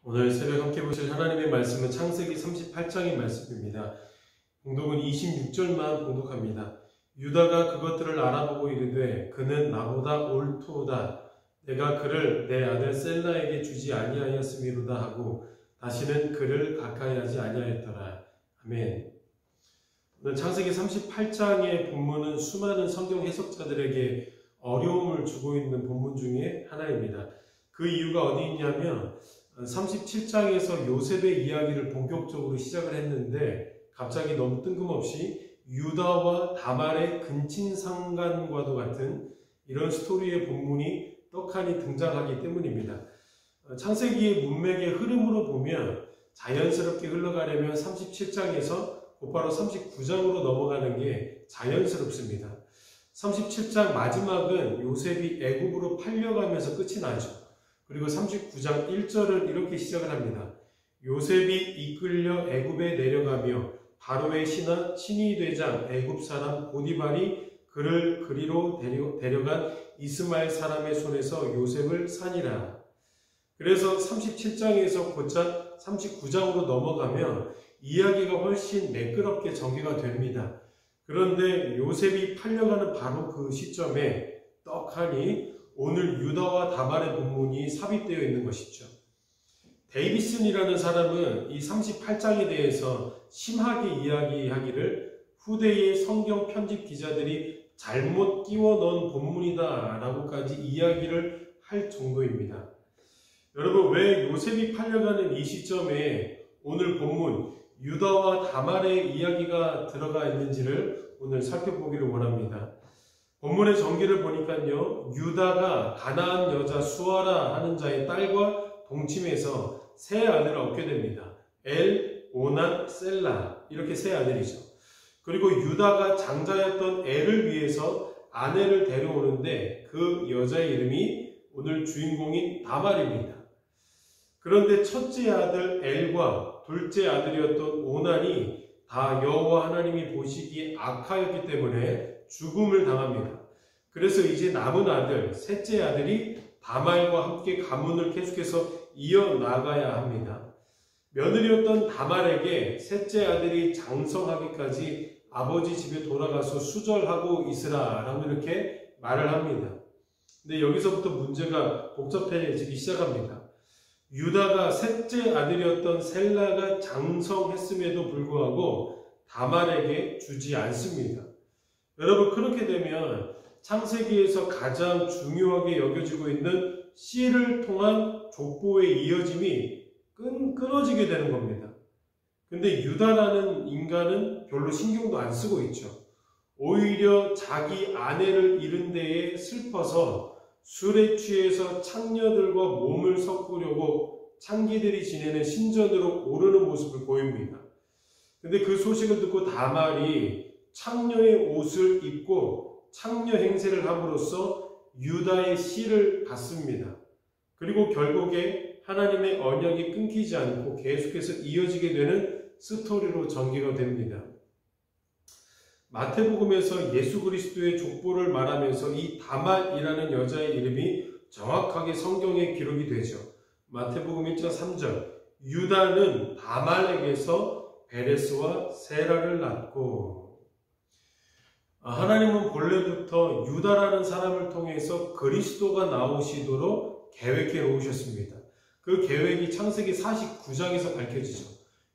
오늘 새벽 함께 보실 하나님의 말씀은 창세기 38장의 말씀입니다. 봉독은 26절만 봉독합니다. 유다가 그것들을 알아보고 이르되 그는 나보다 옳도다. 내가 그를 내 아들 셀라에게 주지 아니하였음이로다 하고 다시는 그를 가까이 하지 아니하였더라. 아멘. 오늘 창세기 38장의 본문은 수많은 성경 해석자들에게 어려움을 주고 있는 본문 중에 하나입니다. 그 이유가 어디 있냐면 37장에서 요셉의 이야기를 본격적으로 시작을 했는데 갑자기 너무 뜬금없이 유다와 다말의 근친상간과도 같은 이런 스토리의 본문이 떡하니 등장하기 때문입니다. 창세기의 문맥의 흐름으로 보면 자연스럽게 흘러가려면 37장에서 곧바로 39장으로 넘어가는 게 자연스럽습니다. 37장 마지막은 요셉이 애굽으로 팔려가면서 끝이 나죠. 그리고 39장 1절을 이렇게 시작을 합니다. 요셉이 이끌려 애굽에 내려가며 바로의 친위 대장 애굽 사람 보디발이 그를 그리로 데려간 이스마엘 사람의 손에서 요셉을 산이라. 그래서 37장에서 곧장 39장으로 넘어가면 이야기가 훨씬 매끄럽게 전개가 됩니다. 그런데 요셉이 팔려가는 바로 그 시점에 떡하니 오늘 유다와 다말의 본문이 삽입되어 있는 것이죠. 데이비슨이라는 사람은 이 38장에 대해서 심하게 이야기하기를 후대의 성경 편집 기자들이 잘못 끼워 넣은 본문이다 라고까지 이야기를 할 정도입니다. 여러분, 왜 요셉이 팔려가는 이 시점에 오늘 본문 유다와 다말의 이야기가 들어가 있는지를 오늘 살펴보기를 원합니다. 본문의 전개를 보니까요, 유다가 가나안 여자 수아라 하는 자의 딸과 동침해서 세 아들을 얻게 됩니다. 엘, 오난, 셀라, 이렇게 세 아들이죠. 그리고 유다가 장자였던 엘을 위해서 아내를 데려오는데 그 여자의 이름이 오늘 주인공인 다말입니다. 그런데 첫째 아들 엘과 둘째 아들이었던 오난이 다 여호와 하나님이 보시기에 악하였기 때문에 죽음을 당합니다. 그래서 이제 남은 아들, 셋째 아들이 다말과 함께 가문을 계속해서 이어나가야 합니다. 며느리였던 다말에게 셋째 아들이 장성하기까지 아버지 집에 돌아가서 수절하고 있으라 라고 이렇게 말을 합니다. 근데 여기서부터 문제가 복잡해지기 시작합니다. 유다가 셋째 아들이었던 셀라가 장성했음에도 불구하고 다말에게 주지 않습니다. 여러분, 그렇게 되면 창세기에서 가장 중요하게 여겨지고 있는 씨를 통한 족보의 이어짐이 끊어지게 되는 겁니다. 근데 유다라는 인간은 별로 신경도 안 쓰고 있죠. 오히려 자기 아내를 잃은 데에 슬퍼서 술에 취해서 창녀들과 몸을 섞으려고 창기들이 지내는 신전으로 오르는 모습을 보입니다. 근데 그 소식을 듣고 다말이 창녀의 옷을 입고 창녀 행세를 함으로써 유다의 씨를 받습니다. 그리고 결국에 하나님의 언약이 끊기지 않고 계속해서 이어지게 되는 스토리로 전개가 됩니다. 마태복음에서 예수 그리스도의 족보를 말하면서 이 다말이라는 여자의 이름이 정확하게 성경에 기록이 되죠. 마태복음 1장 3절 유다는 다말에게서 베레스와 세라를 낳고. 하나님은 본래부터 유다라는 사람을 통해서 그리스도가 나오시도록 계획해 놓으셨습니다. 그 계획이 창세기 49장에서 밝혀지죠.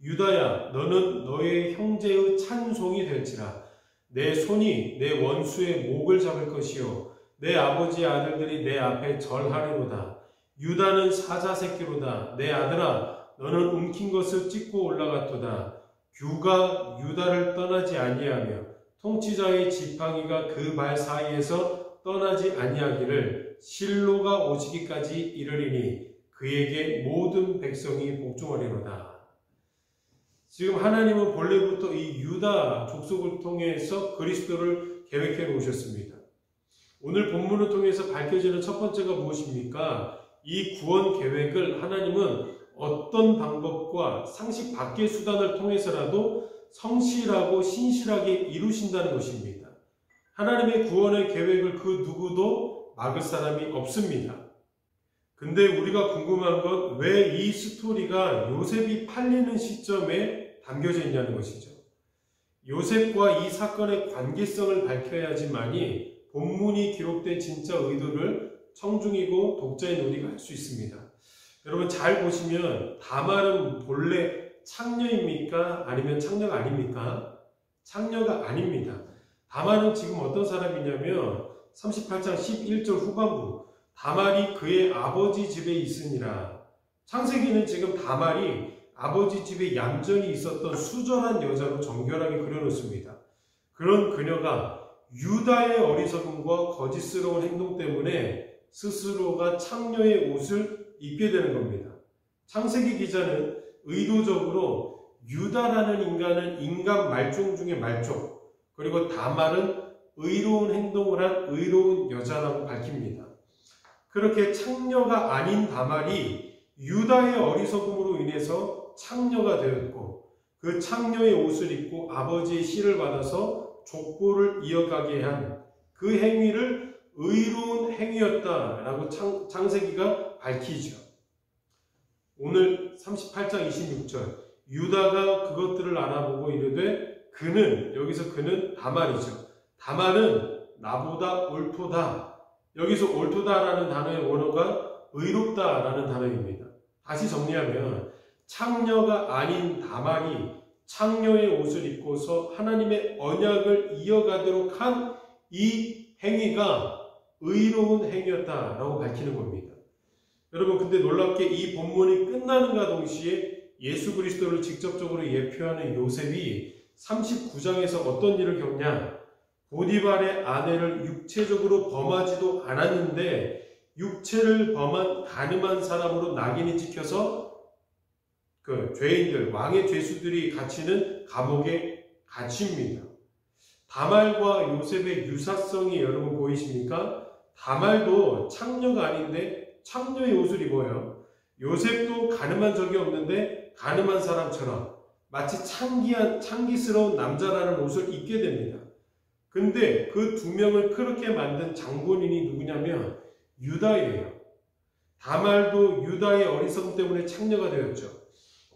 유다야, 너는 너의 형제의 찬송이 될지라. 내 손이 내 원수의 목을 잡을 것이요 내 아버지의 아들들이 내 앞에 절하리로다. 유다는 사자 새끼로다. 내 아들아, 너는 움킨 것을 찢고 올라갔도다. 규가 유다를 떠나지 아니하며 통치자의 지팡이가 그 발 사이에서 떠나지 아니하기를 실로가 오시기까지 이르리니 그에게 모든 백성이 복종하리로다. 지금 하나님은 본래부터 이 유다 족속을 통해서 그리스도를 계획해 놓으셨습니다. 오늘 본문을 통해서 밝혀지는 첫 번째가 무엇입니까? 이 구원 계획을 하나님은 어떤 방법과 상식 밖의 수단을 통해서라도 성실하고 신실하게 이루신다는 것입니다. 하나님의 구원의 계획을 그 누구도 막을 사람이 없습니다. 근데 우리가 궁금한 건 왜 이 스토리가 요셉이 팔리는 시점에 담겨져 있냐는 것이죠. 요셉과 이 사건의 관계성을 밝혀야지만이 본문이 기록된 진짜 의도를 청중이고 독자인 우리가 알 수 있습니다. 여러분 잘 보시면 다말은 본래 창녀입니까? 아니면 창녀가 아닙니까? 창녀가 아닙니다. 다말은 지금 어떤 사람이냐면 38장 11절 후반부 다말이 그의 아버지 집에 있으니라. 창세기는 지금 다말이 아버지 집에 얌전히 있었던 수절한 여자로 정결하게 그려놓습니다. 그런 그녀가 유다의 어리석음과 거짓스러운 행동 때문에 스스로가 창녀의 옷을 입게 되는 겁니다. 창세기 기자는 의도적으로 유다라는 인간은 인간 말종 중에 말종, 그리고 다말은 의로운 행동을 한 의로운 여자라고 밝힙니다. 그렇게 창녀가 아닌 다말이 유다의 어리석음으로 인해서 창녀가 되었고 그 창녀의 옷을 입고 아버지의 씨를 받아서 족보를 이어가게 한 그 행위를 의로운 행위였다라고 창세기가 밝히죠. 오늘 38장 26절 유다가 그것들을 알아보고 이르되 그는, 여기서 그는 다말이죠. 다말은 나보다 옳도다. 여기서 옳도다라는 단어의 원어가 의롭다라는 단어입니다. 다시 정리하면 창녀가 아닌 다말이 창녀의 옷을 입고서 하나님의 언약을 이어가도록 한 이 행위가 의로운 행위였다라고 밝히는 겁니다. 여러분 근데 놀랍게 이 본문이 끝나는가 동시에 예수 그리스도를 직접적으로 예표하는 요셉이 39장에서 어떤 일을 겪냐? 보디발의 아내를 육체적으로 범하지도 않았는데 육체를 범한 간음한 사람으로 낙인이 찍혀서 그 죄인들, 왕의 죄수들이 갇히는 감옥에 갇힙니다. 다말과 요셉의 유사성이 여러분 보이십니까? 다말도 창녀가 아닌데 창녀의 옷을 입어요. 요셉도 가늠한 적이 없는데 가늠한 사람처럼 마치 창기스러운 남자라는 옷을 입게 됩니다. 근데 그 두 명을 그렇게 만든 장본인이 누구냐면 유다예요. 다말도 유다의 어리석음 때문에 창녀가 되었죠.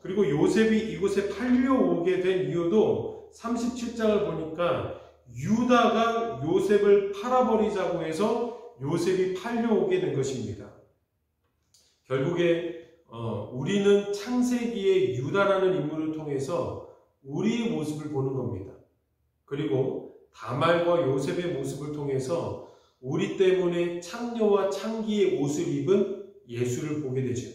그리고 요셉이 이곳에 팔려오게 된 이유도 37장을 보니까 유다가 요셉을 팔아버리자고 해서 요셉이 팔려오게 된 것입니다. 결국에 우리는 창세기의 유다라는 인물을 통해서 우리의 모습을 보는 겁니다. 그리고 다말과 요셉의 모습을 통해서 우리 때문에 창녀와 창기의 옷을 입은 예수를 보게 되죠.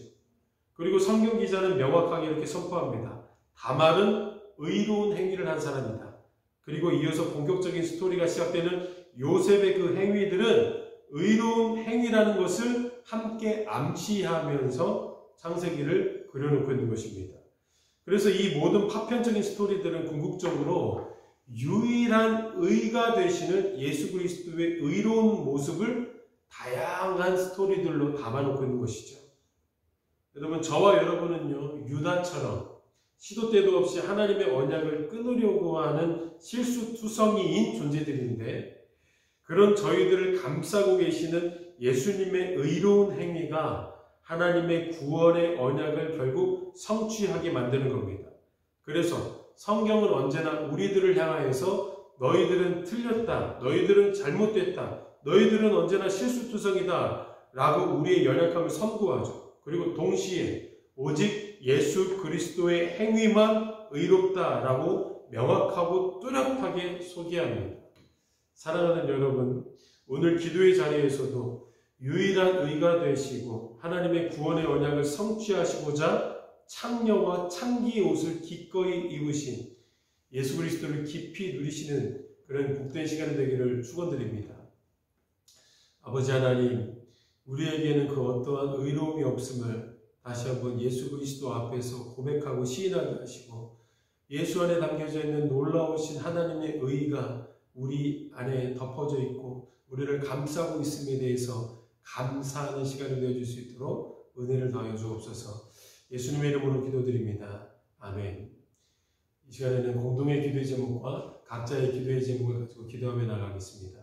그리고 성경 기자는 명확하게 이렇게 선포합니다. 다말은 의로운 행위를 한 사람이다. 그리고 이어서 본격적인 스토리가 시작되는 요셉의 그 행위들은 의로운 행위라는 것을 함께 암시하면서 창세기를 그려놓고 있는 것입니다. 그래서 이 모든 파편적인 스토리들은 궁극적으로 유일한 의가 되시는 예수 그리스도의 의로운 모습을 다양한 스토리들로 담아놓고 있는 것이죠. 여러분, 저와 여러분은요, 유다처럼 시도 때도 없이 하나님의 언약을 끊으려고 하는 실수투성이인 존재들인데, 그런 저희들을 감싸고 계시는 예수님의 의로운 행위가 하나님의 구원의 언약을 결국 성취하게 만드는 겁니다. 그래서 성경은 언제나 우리들을 향하여서 너희들은 틀렸다, 너희들은 잘못됐다, 너희들은 언제나 실수투성이다 라고 우리의 연약함을 선고하죠. 그리고 동시에 오직 예수 그리스도의 행위만 의롭다라고 명확하고 뚜렷하게 소개합니다. 사랑하는 여러분, 오늘 기도의 자리에서도 유일한 의가 되시고 하나님의 구원의 언약을 성취하시고자 창녀와 창기의 옷을 기꺼이 입으신 예수 그리스도를 깊이 누리시는 그런 복된 시간이 되기를 축원드립니다. 아버지 하나님, 우리에게는 그 어떠한 의로움이 없음을 다시 한번 예수 그리스도 앞에서 고백하고 시인하게 하시고, 예수 안에 담겨져 있는 놀라우신 하나님의 의가 우리 안에 덮어져 있고 우리를 감싸고 있음에 대해서 감사하는 시간이 되어줄 수 있도록 은혜를 더하여 주옵소서. 예수님의 이름으로 기도드립니다. 아멘. 이 시간에는 공동의 기도의 제목과 각자의 기도의 제목을 가지고 기도하며 나가겠습니다.